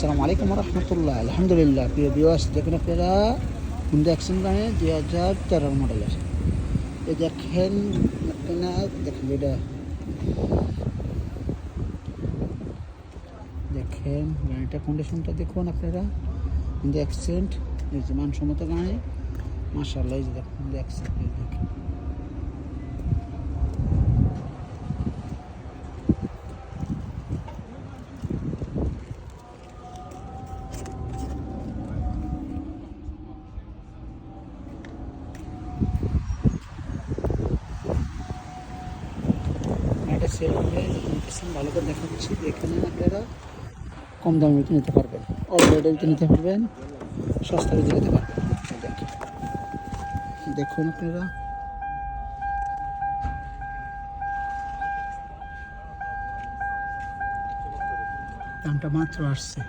আসসালামু আলাইকুম রহমতুল্লাহ। আলহামদুলিল্লাহ। প্রিয় ভিউয়ার্স, দেখুন আপনারা হুন্ডা অ্যাকশন গানে 2013 মডেলের এই দেখেন আপনারা, দেখেন এটা দেখেন গাড়িটা কন্ডিশনটা দেখুন আপনারা। হুন্ডা অ্যাকসেন্ট এই যে মানসম্মত গাড়ি, মাশাআল্লাহ। এই যে দেখুন হুন্ডা অ্যাকসেন্ট, এই দেখেন এটা সেল হয়ে ভালো করে দেখাচ্ছি। এখানে আপনারা কম দামে নিতে পারবেন, অল্প রেটে নিতে পারবেন, সস্তা রেটে নিতে পারবেন। দেখুন আপনারা দামটা মাত্র আসছে